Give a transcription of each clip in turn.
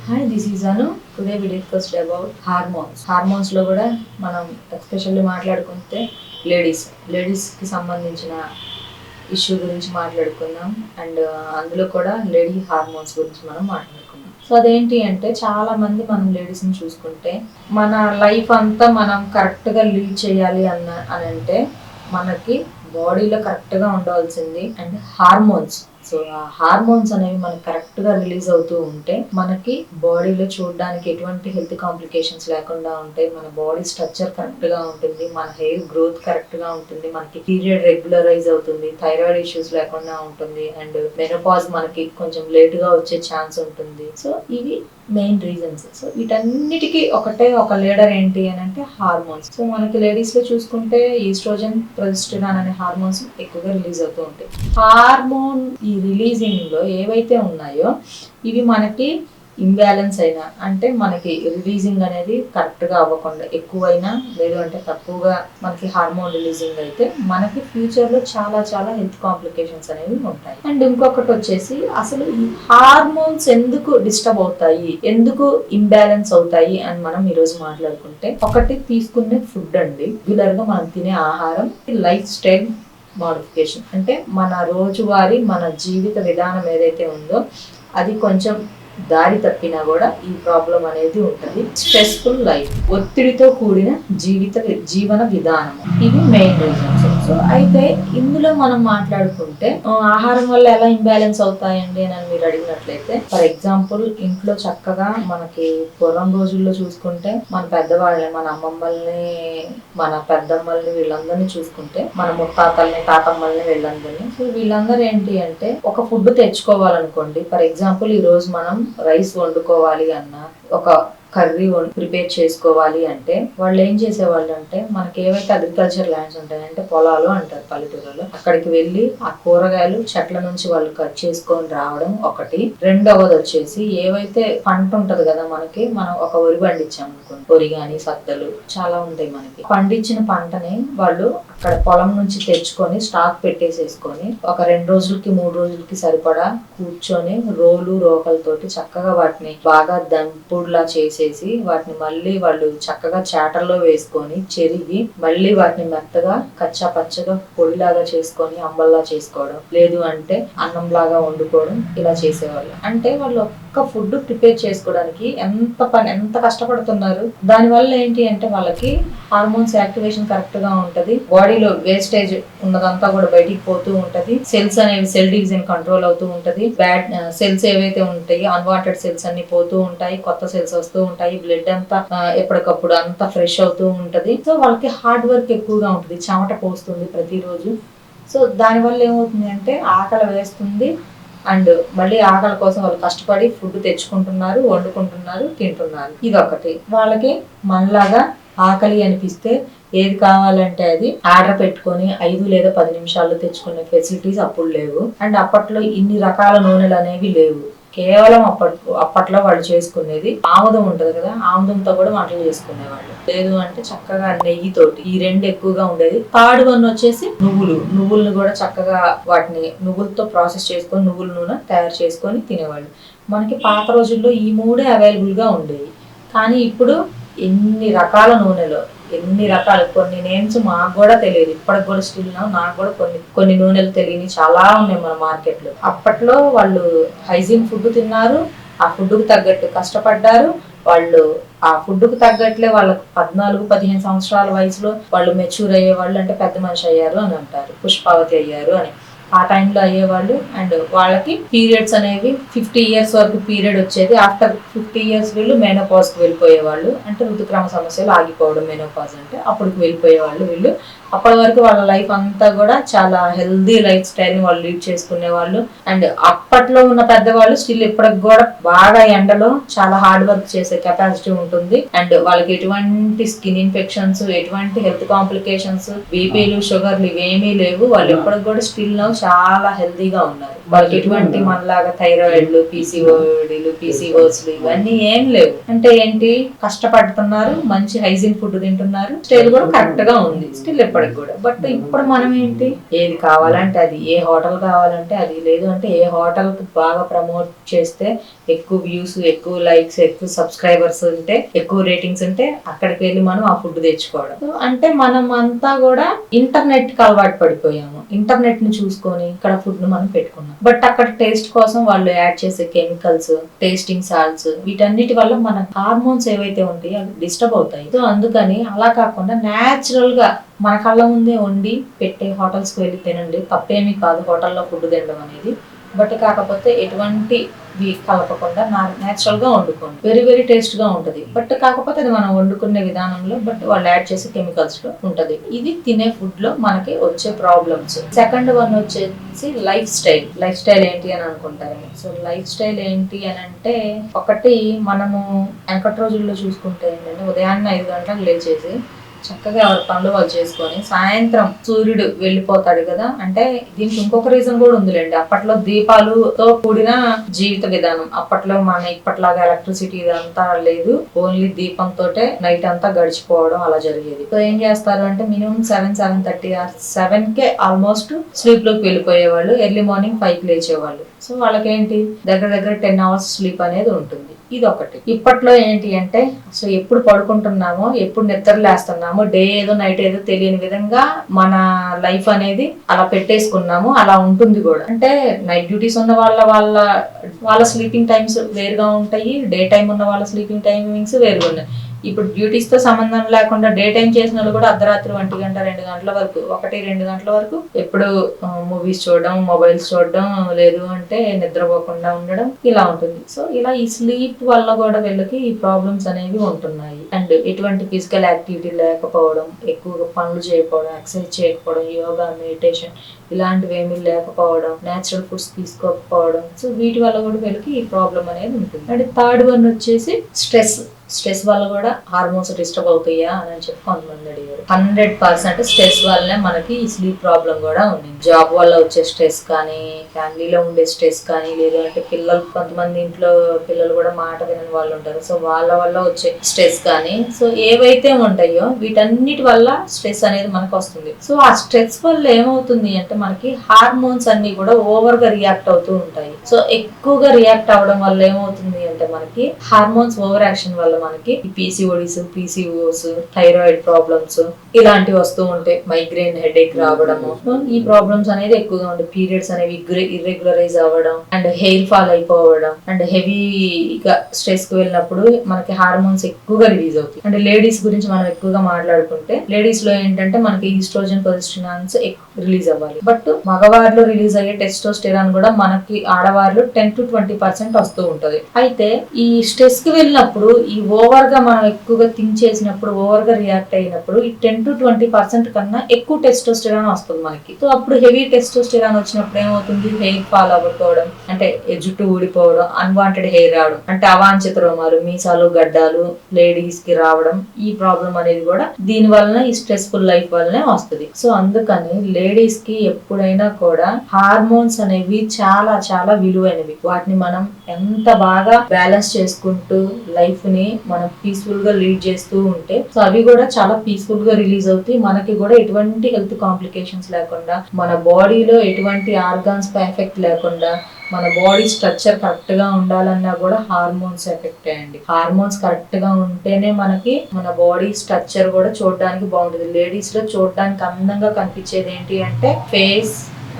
Hi, this is Anu. Today we discussed about hormones. Hormones లో కూడా మనం especially మాట్లాడుకుంటే లేడీస్కి సంబంధించిన ఇష్యూ గురించి మాట్లాడుకుందాం అండ్ అందులో కూడా లేడీ హార్మోన్స్ గురించి మనం మాట్లాడుకుందాం. సో అదేంటి అంటే చాలా మంది మనం లేడీస్ని చూసుకుంటే మన లైఫ్ అంతా మనం కరెక్ట్గా లీడ్ చేయాలి అని అంటే మనకి బాడీలో కరెక్ట్గా ఉండవలసింది అండ్ హార్మోన్స్. సో ఆ హార్మోన్స్ అనేవి మనకి కరెక్ట్గా రిలీజ్ అవుతూ ఉంటే మనకి బాడీలో చూడడానికి ఎటువంటి హెల్త్ కాంప్లికేషన్స్ లేకుండా ఉంటాయి, మన బాడీ స్ట్రక్చర్ కరెక్ట్గా ఉంటుంది, మన హెయిర్ గ్రోత్ కరెక్ట్గా ఉంటుంది, మనకి పీరియడ్ రెగ్యులరైజ్ అవుతుంది, థైరాయిడ్ ఇష్యూస్ లేకుండా ఉంటుంది అండ్ మెనోపాజ్ మనకి కొంచెం లేట్గా వచ్చే ఛాన్స్ ఉంటుంది. సో ఇవి మెయిన్ రీజన్స్. సో వీటన్నిటికీ ఒక లీడర్ ఏంటి అని అంటే హార్మోన్స్. సో మనకి లేడీస్లో చూసుకుంటే ఈస్ట్రోజన్, ప్రొజెస్టెరాన్ అనే హార్మోన్స్ ఎక్కువగా రిలీజ్ అవుతూ ఉంటాయి. హార్మోన్ ఈ రిలీజింగ్ లో ఏవైతే ఉన్నాయో ఇవి మనకి ఇంబ్యాలెన్స్ అయినా అంటే మనకి రిలీజింగ్ అనేది కరెక్ట్గా అవ్వకుండా ఎక్కువైనా లేదు అంటే తక్కువగా మనకి హార్మోన్ రిలీజింగ్ అయితే మనకి ఫ్యూచర్లో చాలా చాలా హెల్త్ కాంప్లికేషన్స్ అనేవి ఉంటాయి. అండ్ ఇంకొకటి వచ్చేసి అసలు ఈ హార్మోన్స్ ఎందుకు డిస్టర్బ్ అవుతాయి, ఎందుకు ఇంబ్యాలెన్స్ అవుతాయి అని మనం ఈరోజు మాట్లాడుకుంటే ఒకటి తీసుకునే ఫుడ్ అండి. రెగ్యులర్గా మనం తినే ఆహారం, లైఫ్ స్టైల్ మోడిఫికేషన్ అంటే మన రోజువారీ మన జీవిత విధానం ఏదైతే ఉందో అది కొంచెం దారి తప్పినా కూడా ఈ ప్రాబ్లం అనేది ఉంటుంది. స్ట్రెస్ఫుల్ లైఫ్, ఒత్తిడితో కూడిన జీవన విధానం, ఇవి మెయిన్ రీజన్స్. సో అయితే ఇందులో మనం మాట్లాడుకుంటే ఆహారం వల్ల ఎలా ఇంబ్యాలెన్స్ అవుతాయండి అని మీరు అడిగినట్లయితే ఫర్ ఎగ్జాంపుల్ ఇంట్లో చక్కగా మనకి పూర్వం రోజుల్లో చూసుకుంటే మన పెద్దవాళ్ళని, మన అమ్మమ్మల్ని, మన పెద్దమ్మల్ని వీళ్ళందరినీ చూసుకుంటే మన ముత్తాతల్ని, తాతమ్మల్ని వీళ్ళందరినీ, సో వీళ్ళందరూ ఏంటి అంటే ఒక ఫుడ్ తెచ్చుకోవాలనుకోండి, ఫర్ ఎగ్జాంపుల్ ఈ రోజు మనం రైస్ వండుకోవాలి అన్న, ఒక కర్రీ ప్రిపేర్ చేసుకోవాలి అంటే వాళ్ళు ఏం చేసేవాళ్ళు అంటే మనకి ఏవైతే అగ్రికల్చర్ ల్యాండ్స్ ఉంటాయంటే పొలాలు అంటారు పల్లెటూరులో, అక్కడికి వెళ్ళి ఆ కూరగాయలు చెట్ల నుంచి వాళ్ళు కట్ చేసుకొని రావడం ఒకటి. రెండవది వచ్చేసి ఏవైతే పంట ఉంటది కదా మనకి, మనం ఒక వరి పండించాం అనుకోండి, వరి గాని సద్దలు చాలా ఉంటాయి మనకి, పండించిన పంటని వాళ్ళు అక్కడ పొలం నుంచి తెచ్చుకొని స్టాక్ పెట్టేసేసుకొని ఒక 2 రోజులకి 3 రోజులకి సరిపడా కూర్చొని రోకలతోటి చక్కగా వాటిని బాగా దంపుడులా చేసేసి వాటిని మళ్ళీ వాళ్ళు చక్కగా చాటర్లో వేసుకొని చెరిగి మళ్ళీ వాటిని మెత్తగా కచ్చా పచ్చగా పొడిలాగా చేసుకొని అంబల్లా చేసుకోవడం, లేదు అంటే అన్నంలాగా వండుకోవడం, ఇలా చేసేవాళ్ళు. అంటే వాళ్ళు ఒక్క ఫుడ్ ప్రిపేర్ చేసుకోవడానికి ఎంత కష్టపడుతున్నారు. దానివల్ల ఏంటి అంటే వాళ్ళకి హార్మోన్స్ యాక్టివేషన్ కరెక్ట్ గా ఉంటది, బాడీలో వేస్టేజ్ ఉన్నదంతా కూడా బయటికి పోతూ ఉంటది, సెల్స్ అనేవి సెల్ డివిజన్ కంట్రోల్ అవుతూ ఉంటది, బ్యాడ్ సెల్స్ ఏవైతే ఉంటాయి అన్వాంటెడ్ సెల్స్ అన్ని పోతూ ఉంటాయి, కొత్త సెల్స్ వస్తూ ఉంటాయి, బ్లడ్ అంతా ఎప్పటికప్పుడు అంతా ఫ్రెష్ అవుతూ ఉంటది. సో వాళ్ళకి హార్డ్ వర్క్ ఎక్కువగా ఉంటుంది, చెమట పోస్తుంది ప్రతిరోజు. సో దానివల్ల ఏమవుతుంది అంటే ఆకలి వేస్తుంది అండ్ మళ్ళీ ఆకలి కోసం వాళ్ళు కష్టపడి ఫుడ్ తెచ్చుకుంటున్నారు, వండుకుంటున్నారు, తింటున్నారు. ఇదొకటి. వాళ్ళకి మనలాగా ఆకలి అనిపిస్తే ఏది కావాలంటే అది ఆర్డర్ పెట్టుకొని 5 లేదా 10 నిమిషాల్లో తెచ్చుకునే ఫెసిలిటీస్ అప్పుడు లేవు. అండ్ అప్పట్లో ఇన్ని రకాల నూనెలు అనేవి లేవు. కేవలం అప్పట్లో వాళ్ళు చేసుకునేది ఆముదం ఉంటది కదా, ఆముదంతో కూడా వంటలు చేసుకునేవాళ్ళు, లేదు అంటే చక్కగా నెయ్యితోటి, ఈ 2 ఎక్కువగా ఉండేది. థర్డ్ వన్ వచ్చేసి నువ్వులను కూడా చక్కగా వాటిని నువ్వులతో ప్రాసెస్ చేసుకొని నువ్వుల నూనె తయారు చేసుకొని తినేవాళ్ళు. మనకి పాత రోజుల్లో ఈ 3 అవైలబుల్ గా ఉండేవి. కానీ ఇప్పుడు ఎన్ని రకాల నూనెలు, ఎన్ని రకాలు, కొన్ని నేమ్స్ మాకు కూడా తెలియదు, ఇప్పటికి కూడా స్టిల్ నాకు కూడా కొన్ని నూనెలు తెలియని చాలా ఉన్నాయి మన మార్కెట్లో. అప్పట్లో వాళ్ళు హైజీన్ ఫుడ్ తిన్నారు, ఆ ఫుడ్కు తగ్గట్టు కష్టపడ్డారు, వాళ్ళు ఆ ఫుడ్కు తగ్గట్లే వాళ్ళకు 14-15 సంవత్సరాల వయసులో వాళ్ళు మెచ్యూర్ అయ్యేవాళ్ళు, అంటే పెద్ద మనిషి అయ్యారు అని అంటారు, పుష్పావతి అయ్యారు అని ఆ టైంలో అయ్యేవాళ్ళు. అండ్ వాళ్ళకి పీరియడ్స్ అనేవి 50 years వరకు పీరియడ్ వచ్చేది. ఆఫ్టర్ 50 years వీళ్ళు మెనోపాజ్కి వెళ్ళిపోయేవాళ్ళు, అంటే ఋతుక్రమ సమస్యలు ఆగిపోవడం మెనోపాజ్ అంటే, అప్పటికి వెళ్ళిపోయేవాళ్ళు వీళ్ళు. అప్పటి వరకు వాళ్ళ లైఫ్ అంతా కూడా చాలా హెల్దీ లైఫ్ స్టైల్ని వాళ్ళు లీడ్ చేసుకునే వాళ్ళు. అండ్ అప్పట్లో ఉన్న పెద్దవాళ్ళు స్టిల్ ఇప్పటికి కూడా బాగా ఎండలో చాలా హార్డ్ వర్క్ చేసే కెపాసిటీ ఉంటుంది. అండ్ వాళ్ళకి ఎటువంటి స్కిన్ ఇన్ఫెక్షన్స్, ఎటువంటి హెల్త్ కాంప్లికేషన్స్, బీపీలు, షుగర్లు ఇవేమీ లేవు. వాళ్ళు ఇప్పటికి కూడా స్టిల్ చాలా హెల్దీగా ఉన్నారు. వాళ్ళకి ఎటువంటి మనలాగా థైరాయిడ్లు, పీసీఓస్లు ఇవన్నీ ఏం లేవు. అంటే ఏంటి, కష్టపడుతున్నారు, మంచి హైజీన్ ఫుడ్ తింటున్నారు, స్టైల్ కూడా కరెక్ట్ గా ఉంది స్టిల్ ఎప్పటికీ. అప్పటికి కూడా. బట్ ఇప్పుడు మనం ఏంటి, ఏది కావాలంటే అది, ఏ హోటల్ కావాలంటే అది, లేదు అంటే ఏ హోటల్ బాగా ప్రమోట్ చేస్తే ఎక్కువ వ్యూస్, ఎక్కువ లైక్స్, ఎక్కువ సబ్స్క్రైబర్స్ ఉంటే, ఎక్కువ రేటింగ్స్ ఉంటే అక్కడికి వెళ్ళి మనం ఆ ఫుడ్ తెచ్చుకోవడం. అంటే మనం అంతా కూడా ఇంటర్నెట్ కి అలవాటు పడిపోయాము. ఇంటర్నెట్ ని చూసుకొని ఇక్కడ ఫుడ్ ను మనం పెట్టుకున్నాం. బట్ అక్కడ టేస్ట్ కోసం వాళ్ళు యాడ్ చేసే కెమికల్స్, టేస్టింగ్ సాల్ట్స్, వీటన్నిటి వల్ల మన హార్మోన్స్ ఏవైతే ఉంటాయో అవి డిస్టర్బ్ అవుతాయి. సో అందుకని అలా కాకుండా న్యాచురల్ గా మన కళ్ళ ముందే వండి పెట్టే హోటల్స్ కి వెళ్ళి తినండి. తప్పేమీ కాదు హోటల్లో ఫుడ్ తినడం అనేది. బట్ కాకపోతే ఎటువంటి కలపకుండా న్యాచురల్ గా వండుకోండి. వెరీ వెరీ టేస్ట్ గా ఉంటది. బట్ కాకపోతే అది మనం వండుకునే విధానంలో, బట్ వాళ్ళు యాడ్ చేసే కెమికల్స్ లో ఉంటది. ఇది తినే ఫుడ్ లో మనకి వచ్చే ప్రాబ్లమ్స్. సెకండ్ వన్ వచ్చేసి లైఫ్ స్టైల్. లైఫ్ స్టైల్ ఏంటి అని అనుకుంటారు. సో లైఫ్ స్టైల్ ఏంటి అని అంటే, ఒకటి మనము వెనకటి రోజుల్లో చూసుకుంటే ఏంటంటే, ఉదయాన్నే 5 గంటలకు లేచేసి చక్కగా ఎవరి పనులు వాళ్ళు చేసుకొని సాయంత్రం సూర్యుడు వెళ్ళిపోతాడు కదా. అంటే దీనికి ఇంకొక రీజన్ కూడా ఉందిలేండి. అప్పట్లో దీపాలతో కూడిన జీవిత విధానం. అప్పట్లో మన ఇప్పట్లాగా ఎలక్ట్రిసిటీ ఇదంతా లేదు. ఓన్లీ దీపంతో నైట్ అంతా గడిచిపోవడం అలా జరిగేది. సో ఏం చేస్తారు అంటే మినిమం 7:30 7 కే ఆల్మోస్ట్ స్లీప్ లోకి వెళ్ళిపోయేవాళ్ళు. ఎర్లీ మార్నింగ్ 5కి లేచేవాళ్ళు. సో వాళ్ళకేంటి దగ్గర దగ్గర 10 hours స్లీప్ అనేది ఉంటుంది. ఇది ఒకటి. ఇప్పట్లో ఏంటి అంటే అసలు ఎప్పుడు పడుకుంటున్నామో, ఎప్పుడు నిద్రలేస్తున్నామో, డే ఏదో నైట్ ఏదో తెలియని విధంగా మన లైఫ్ అనేది అలా పెట్టేసుకున్నాము. అలా ఉంటుంది కూడా. అంటే నైట్ డ్యూటీస్ ఉన్న వాళ్ళ స్లీపింగ్ టైమ్స్ వేరుగా ఉంటాయి. డే టైం ఉన్న వాళ్ళ స్లీపింగ్ టైమింగ్స్ వేరుగా ఉన్నాయి. ఇప్పుడు డ్యూటీస్ తో సంబంధం లేకుండా డే టైం చేసిన వాళ్ళు కూడా అర్ధరాత్రి 1 గంట 2 గంటల వరకు, 1-2 గంటల వరకు ఎప్పుడు మూవీస్ చూడడం, మొబైల్స్ చూడడం, లేదు అంటే నిద్రపోకుండా ఉండడం, ఇలా ఉంటుంది. సో ఇలా ఈ స్లీప్ వల్ల కూడా వీళ్ళకి ఈ ప్రాబ్లమ్స్ అనేవి ఉంటున్నాయి. అండ్ ఎటువంటి ఫిజికల్ యాక్టివిటీ లేకపోవడం, ఎక్కువగా పనులు చేయకపోవడం, ఎక్సర్సైజ్ చేయకపోవడం, యోగా, మెడిటేషన్ ఇలాంటివి ఏమీ లేకపోవడం, నేచురల్ ఫుడ్స్ తీసుకోకపోవడం. సో వీటి వల్ల కూడా వీళ్ళకి ఈ ప్రాబ్లం అనేది ఉంటుంది. అండ్ థర్డ్ వన్ వచ్చేసి స్ట్రెస్ వల్ల కూడా హార్మోన్స్ డిస్టర్బ్ అవుతాయా అని చెప్పి కొంతమంది అడిగారు. 100% స్ట్రెస్ వల్లనే మనకి ఈ స్లీప్ ప్రాబ్లం కూడా ఉంది. జాబ్ వల్ల వచ్చే స్ట్రెస్ కానీ, ఫ్యామిలీలో ఉండే స్ట్రెస్ కానీ, లేదు అంటే కొంతమంది ఇంట్లో పిల్లలు కూడా మాట వినని వాళ్ళు ఉంటారు. సో వాళ్ళ వల్ల వచ్చే స్ట్రెస్ కానీ, సో ఏవైతే ఉంటాయో వీటన్నిటి వల్ల స్ట్రెస్ అనేది మనకు వస్తుంది. సో ఆ స్ట్రెస్ వల్ల ఏమవుతుంది అంటే మనకి హార్మోన్స్ అన్ని కూడా ఓవర్ గా రియాక్ట్ అవుతూ ఉంటాయి. సో ఎక్కువగా రియాక్ట్ అవ్వడం వల్ల ఏమవుతుంది అంటే మనకి హార్మోన్స్ ఓవర్ యాక్షన్ వల్ల మనకి పీసీఓడిస్, పీసీఓస్, థైరాయిడ్ ప్రాబ్లమ్స్ ఇలాంటివి వస్తూ ఉంటాయి. మైగ్రేన్, హెడేక్ రావడము, ఈ ప్రాబ్లమ్స్ అనేది ఎక్కువగా ఉంటాయి. పీరియడ్స్ అనేవి ఇర్రెగ్యులరైజ్ అవ్వడం, అండ్ హెయిర్ ఫాల్ అయిపోవడం, అండ్ హెవీగా స్ట్రెస్ కి వెళ్ళినప్పుడు మనకి హార్మోన్స్ ఎక్కువగా రిలీజ్ అవుతాయి. అంటే లేడీస్ గురించి మనం ఎక్కువగా మాట్లాడుకుంటే, లేడీస్ లో ఏంటంటే మనకి ఈస్ట్రోజన్, ప్రొజెస్టెరాన్స్ రిలీజ్ అవ్వాలి. బట్ మగవారిలో రిలీజ్ అయ్యే టెస్టోస్టెరాన్ కూడా మనకి ఆడవారిలో 10-20% వస్తూ ఉంటది. అయితే ఈ స్ట్రెస్ కి వెళ్ళినప్పుడు, ఈ ఓవర్ గా మనం ఎక్కువగా థింక్ చేసినప్పుడు, ఓవర్ గా రియాక్ట్ అయినప్పుడు ఈ 10-20% కన్నా ఎక్కువ టెస్టోస్టెరాన్ వస్తుంది మనకి. సో అప్పుడు హెవీ టెస్టోస్టెరాన్ వచ్చినప్పుడు ఏమవుతుంది, హెయిర్ ఫాల్ అవ్వకపోవడం, అంటే జుట్టు ఊడిపోవడం, అన్వాంటెడ్ హెయిర్ రావడం, అంటే అవాంఛిత రోమాలు, మీసాలు, గడ్డాలు లేడీస్ కి రావడం, ఈ ప్రాబ్లం అనేది కూడా దీని వలన, ఈ స్ట్రెస్ఫుల్ లైఫ్ వల్లనే వస్తుంది. సో అందుకని లేడీస్ కి ఎప్పుడైనా కూడా హార్మోన్స్ అనేవి చాలా చాలా విలువైనవి. వాటిని మనం ఎంత బాగా బ్యాలెన్స్ చేసుకుంటూ లైఫ్ ని మనం పీస్ఫుల్ గా లీడ్ చేస్తూ ఉంటే, సో అవి కూడా చాలా పీస్ఫుల్ గా రిలీజ్ అవుతాయి. మనకి కూడా ఎటువంటి హెల్త్ కాంప్లికేషన్స్ లేకుండా, మన బాడీలో ఎటువంటి ఆర్గాన్స్ పై ఎఫెక్ట్ లేకుండా, మన బాడీ స్ట్రక్చర్ కరెక్ట్ గా ఉండాలన్నా కూడా హార్మోన్స్ ఎఫెక్ట్ అయ్యండి. హార్మోన్స్ కరెక్ట్ గా ఉంటేనే మనకి మన బాడీ స్ట్రక్చర్ కూడా చూడడానికి బాగుంటుంది. లేడీస్ లో చూడడానికి అందంగా కనిపించేది ఏంటి అంటే face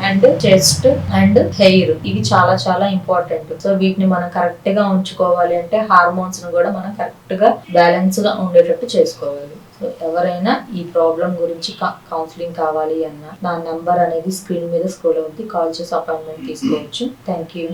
and chest and hair. ఇవి చాలా చాలా ఇంపార్టెంట్. సో వీటిని మనం కరెక్ట్ గా ఉంచుకోవాలి అంటే హార్మోన్స్ ను కూడా మనం కరెక్ట్ గా బ్యాలెన్స్ గా ఉండేటట్టు చేసుకోవాలి. సో ఎవరైనా ఈ ప్రాబ్లం గురించి కౌన్సిలింగ్ కావాలి అన్నా నా నంబర్ అనేది స్క్రీన్ మీద స్క్రోల్ అవుతుంది. కాల్ చేసి అపాయింట్మెంట్ తీసుకోవచ్చు. Thank you.